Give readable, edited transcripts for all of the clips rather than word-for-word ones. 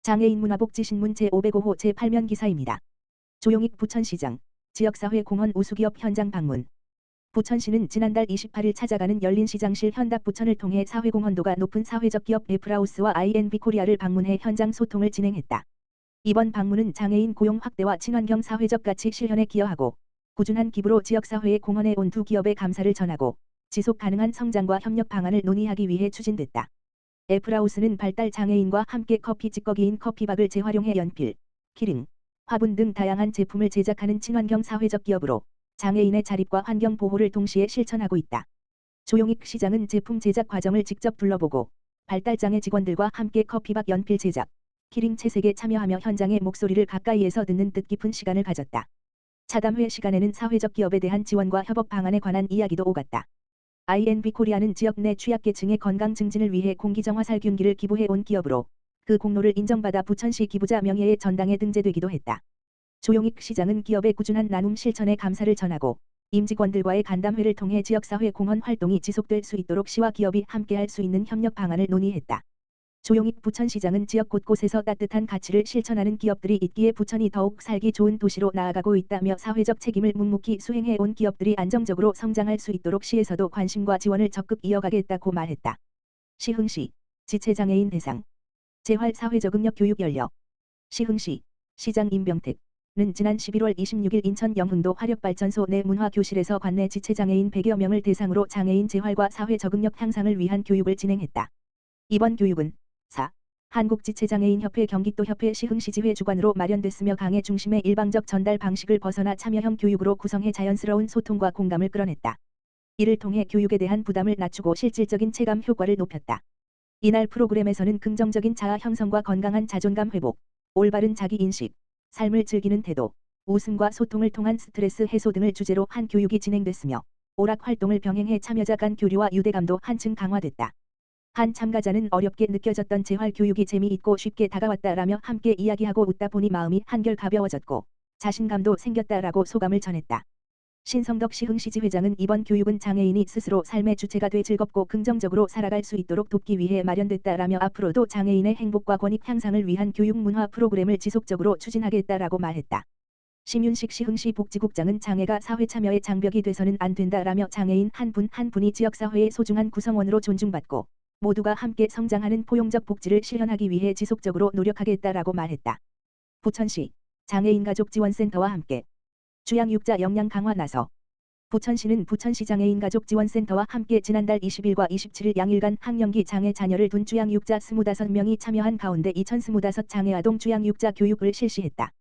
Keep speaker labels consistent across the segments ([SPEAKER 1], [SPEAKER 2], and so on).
[SPEAKER 1] 장애인 문화복지신문 제505호 제8면 기사입니다. 조용익 부천시장, 지역사회공헌 우수기업 현장 방문. 부천시는 지난달 28일 찾아가는 열린시장실 현답 부천을 통해 사회공헌도가 높은 사회적 기업 에프라우스와 INB코리아를 방문해 현장 소통을 진행했다. 이번 방문은 장애인 고용 확대와 친환경 사회적 가치 실현에 기여하고 꾸준한 기부로 지역사회에 공헌해 온 두 기업의 감사를 전하고 지속 가능한 성장과 협력 방안을 논의하기 위해 추진됐다. 에프라우스는 발달 장애인과 함께 커피 찌꺼기인 커피박을 재활용해 연필, 키링, 화분 등 다양한 제품을 제작하는 친환경 사회적 기업으로 장애인의 자립과 환경 보호를 동시에 실천하고 있다. 조용익 시장은 제품 제작 과정을 직접 둘러보고 발달장애 직원들과 함께 커피박 연필 제작, 키링 채색에 참여하며 현장의 목소리를 가까이에서 듣는 뜻깊은 시간을 가졌다. 차담회 시간에는 사회적 기업에 대한 지원과 협업 방안에 관한 이야기도 오갔다. INB코리아는 지역 내 취약계층의 건강 증진을 위해 공기정화살균기를 기부해 온 기업으로 그 공로를 인정받아 부천시 기부자 명예의 전당에 등재되기도 했다. 조용익 시장은 기업의 꾸준한 나눔 실천에 감사를 전하고 임직원들과의 간담회를 통해 지역사회 공헌 활동이 지속될 수 있도록 시와 기업이 함께할 수 있는 협력 방안을 논의했다. 조용익 부천시장은 지역 곳곳에서 따뜻한 가치를 실천하는 기업들이 있기에 부천이 더욱 살기 좋은 도시로 나아가고 있다며 사회적 책임을 묵묵히 수행해 온 기업들이 안정적으로 성장할 수 있도록 시에서도 관심과 지원을 적극 이어가겠다고 말했다. 시흥시 지체장애인 대상 재활 사회적응력 교육 열려. 시흥시 시장 임병택는 지난 11월 26일 인천 영흥도 화력발전소 내 문화교실에서 관내 지체장애인 100여 명을 대상으로 장애인 재활과 사회적응력 향상을 위한 교육을 진행했다. 이번 교육은 한국지체장애인협회 경기도협회 시흥시지회 주관으로 마련됐으며 강의 중심의 일방적 전달 방식을 벗어나 참여형 교육으로 구성해 자연스러운 소통과 공감을 끌어냈다. 이를 통해 교육에 대한 부담을 낮추고 실질적인 체감 효과를 높였다. 이날 프로그램에서는 긍정적인 자아 형성과 건강한 자존감 회복, 올바른 자기인식, 삶을 즐기는 태도, 웃음과 소통을 통한 스트레스 해소 등을 주제로 한 교육이 진행됐으며 오락 활동을 병행해 참여자 간 교류와 유대감도 한층 강화됐다. 한 참가자는 어렵게 느껴졌던 재활 교육이 재미있고 쉽게 다가왔다라며 함께 이야기하고 웃다 보니 마음이 한결 가벼워졌고 자신감도 생겼다라고 소감을 전했다. 신성덕 시흥시지 회장은 이번 교육은 장애인이 스스로 삶의 주체가 돼 즐겁고 긍정적으로 살아갈 수 있도록 돕기 위해 마련됐다라며 앞으로도 장애인의 행복과 권익 향상을 위한 교육 문화 프로그램을 지속적으로 추진하겠다라고 말했다. 심윤식 시흥시 복지국장은 장애가 사회 참여의 장벽이 돼서는 안 된다라며 장애인 한 분 한 분이 지역사회의 소중한 구성원으로 존중받고 모두가 함께 성장하는 포용적 복지를 실현하기 위해 지속적으로 노력하겠다라고 말했다. 부천시 장애인가족지원센터와 함께 주양육자 역량 강화 나서. 부천시는 부천시 장애인가족지원센터와 함께 지난달 20일과 27일 양일간 학령기 장애 자녀를 둔 주양육자 25명이 참여한 가운데 2025 장애아동 주양육자 교육을 실시했다.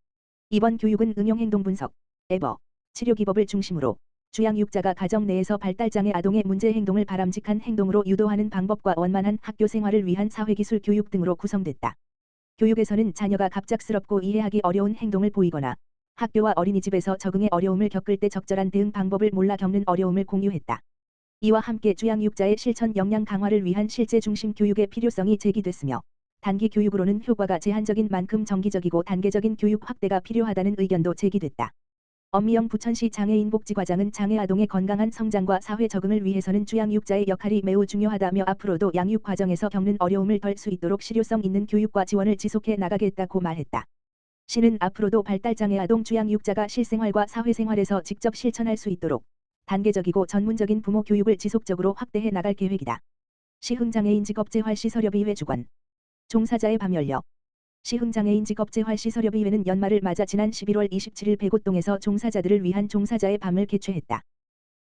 [SPEAKER 1] 이번 교육은 응용행동 분석, 에버, 치료기법을 중심으로 주양육자가 가정 내에서 발달장애 아동의 문제 행동을 바람직한 행동으로 유도하는 방법과 원만한 학교 생활을 위한 사회기술 교육 등으로 구성됐다. 교육에서는 자녀가 갑작스럽고 이해하기 어려운 행동을 보이거나 학교와 어린이집에서 적응에 어려움을 겪을 때 적절한 대응 방법을 몰라 겪는 어려움을 공유했다. 이와 함께 주양육자의 실천 역량 강화를 위한 실제 중심 교육의 필요성이 제기됐으며 단기 교육으로는 효과가 제한적인 만큼 정기적이고 단계적인 교육 확대가 필요하다는 의견도 제기됐다. 엄미영 부천시 장애인복지과장은 장애아동의 건강한 성장과 사회 적응을 위해서는 주양육자의 역할이 매우 중요하다며 앞으로도 양육 과정에서 겪는 어려움을 덜 수 있도록 실효성 있는 교육과 지원을 지속해 나가겠다고 말했다. 시는 앞으로도 발달장애 아동 주양육자가 실생활과 사회생활에서 직접 실천할 수 있도록 단계적이고 전문적인 부모 교육을 지속적으로 확대해 나갈 계획이다. 시흥장애인직업재활시설협의회 주관 종사자의 밤 열려. 시흥장애인직업재활시설협의회는 연말을 맞아 지난 11월 27일 백옷동에서 종사자들을 위한 종사자의 밤을 개최했다.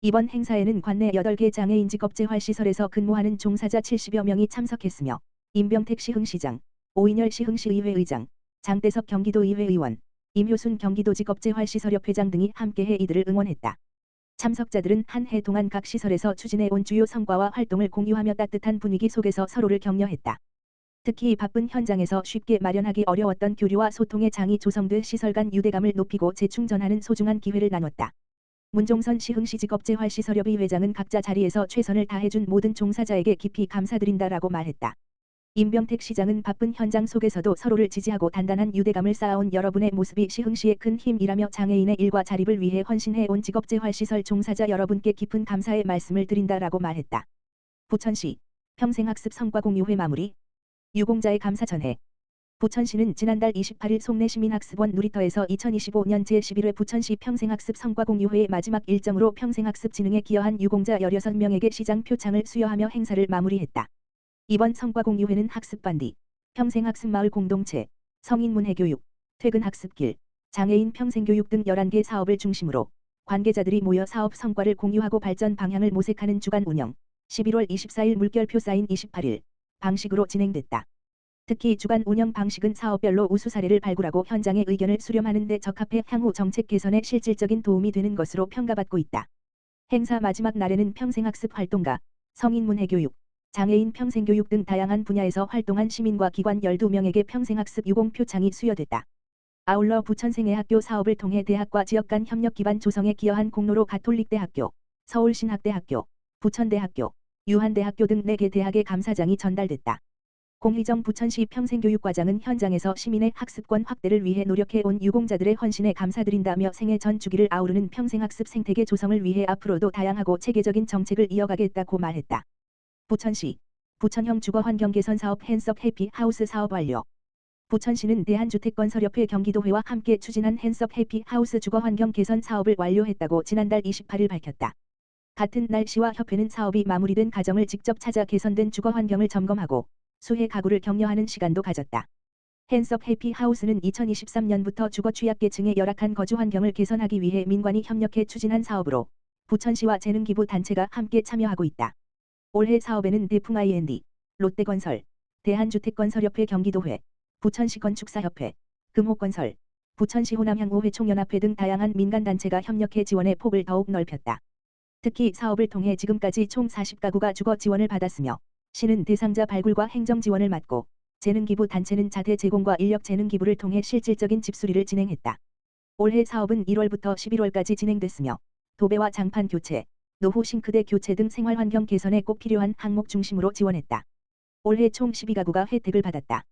[SPEAKER 1] 이번 행사에는 관내 8개 장애인직업재활시설에서 근무하는 종사자 70여 명이 참석했으며 임병택 시흥시장, 오인열 시흥시의회 의장, 장대석 경기도의회 의원, 임효순 경기도직업재활시설협회장 등이 함께해 이들을 응원했다. 참석자들은 한 해 동안 각 시설에서 추진해 온 주요 성과와 활동을 공유하며 따뜻한 분위기 속에서 서로를 격려했다. 특히 바쁜 현장에서 쉽게 마련하기 어려웠던 교류와 소통의 장이 조성돼 시설 간 유대감을 높이고 재충전하는 소중한 기회를 나눴다. 문종선 시흥시 직업재활시설협의 회장은 각자 자리에서 최선을 다해준 모든 종사자에게 깊이 감사드린다라고 말했다. 임병택 시장은 바쁜 현장 속에서도 서로를 지지하고 단단한 유대감을 쌓아온 여러분의 모습이 시흥시의 큰 힘이라며 장애인의 일과 자립을 위해 헌신해온 직업재활시설 종사자 여러분께 깊은 감사의 말씀을 드린다라고 말했다. 부천시 평생학습 성과공유회 마무리 유공자의 감사 전해. 부천시는 지난달 28일 송내시민학습원 놀이터에서 2025년 제11회 부천시 평생학습 성과공유회의 마지막 일정으로 평생학습 진흥에 기여한 유공자 16명에게 시장 표창을 수여하며 행사를 마무리했다. 이번 성과공유회는 학습반디, 평생학습마을 공동체, 성인문해교육, 퇴근학습길, 장애인 평생교육 등 11개 사업을 중심으로 관계자들이 모여 사업 성과를 공유하고 발전 방향을 모색하는 주간 운영, 11월 24일 물결표 사인 28일 방식으로 진행됐다. 특히 주간 운영 방식은 사업별로 우수 사례를 발굴하고 현장의 의견을 수렴하는 데 적합해 향후 정책 개선에 실질적인 도움이 되는 것으로 평가받고 있다. 행사 마지막 날에는 평생학습 활동가, 성인문해교육, 장애인 평생교육 등 다양한 분야에서 활동한 시민과 기관 12명에게 평생학습 유공표창이 수여됐다. 아울러 부천생애학교 사업을 통해 대학과 지역 간 협력 기반 조성에 기여한 공로로 가톨릭대학교, 서울신학대학교, 부천대학교, 유한대학교 등 4개 대학의 감사장이 전달됐다. 공희정 부천시 평생교육과장은 현장에서 시민의 학습권 확대를 위해 노력해온 유공자들의 헌신에 감사드린다며 생애 전 주기를 아우르는 평생학습 생태계 조성을 위해 앞으로도 다양하고 체계적인 정책을 이어가겠다고 말했다. 부천시 부천형 주거환경 개선 사업 핸섬 해피하우스 사업 완료. 부천시는 대한주택건설협회 경기도회와 함께 추진한 핸섬 해피하우스 주거환경 개선 사업을 완료했다고 지난달 28일 밝혔다. 같은 날 시와 협회는 사업이 마무리된 가정을 직접 찾아 개선된 주거환경을 점검하고 수해 가구를 격려하는 시간도 가졌다. 핸섬 해피하우스는 2023년부터 주거 취약계층의 열악한 거주 환경을 개선하기 위해 민관이 협력해 추진한 사업으로 부천시와 재능기부 단체가 함께 참여하고 있다. 올해 사업에는 대풍 I&D, 롯데건설, 대한주택건설협회 경기도회, 부천시 건축사협회, 금호건설, 부천시 호남향후회 총연합회 등 다양한 민간단체가 협력해 지원의 폭을 더욱 넓혔다. 특히 사업을 통해 지금까지 총 40가구가 주거 지원을 받았으며 시는 대상자 발굴과 행정 지원을 맡고 재능기부 단체는 자재 제공과 인력 재능기부를 통해 실질적인 집수리를 진행했다. 올해 사업은 1월부터 11월까지 진행됐으며 도배와 장판 교체, 노후 싱크대 교체 등 생활환경 개선에 꼭 필요한 항목 중심으로 지원했다. 올해 총 12가구가 혜택을 받았다.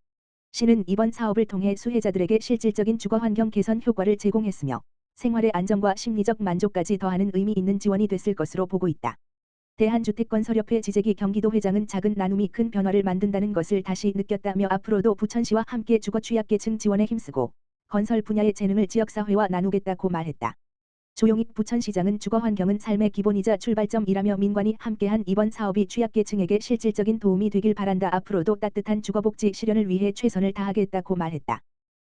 [SPEAKER 1] 시는 이번 사업을 통해 수혜자들에게 실질적인 주거환경 개선 효과를 제공했으며 생활의 안정과 심리적 만족까지 더하는 의미 있는 지원이 됐을 것으로 보고 있다. 대한주택건설협회 지재기 경기도 회장은 작은 나눔이 큰 변화를 만든다는 것을 다시 느꼈다며 앞으로도 부천시와 함께 주거 취약계층 지원에 힘쓰고 건설 분야의 재능을 지역사회와 나누겠다고 말했다. 조용익 부천시장은 주거환경은 삶의 기본이자 출발점이라며 민관이 함께한 이번 사업이 취약계층에게 실질적인 도움이 되길 바란다. 앞으로도 따뜻한 주거복지 실현을 위해 최선을 다하겠다고 말했다.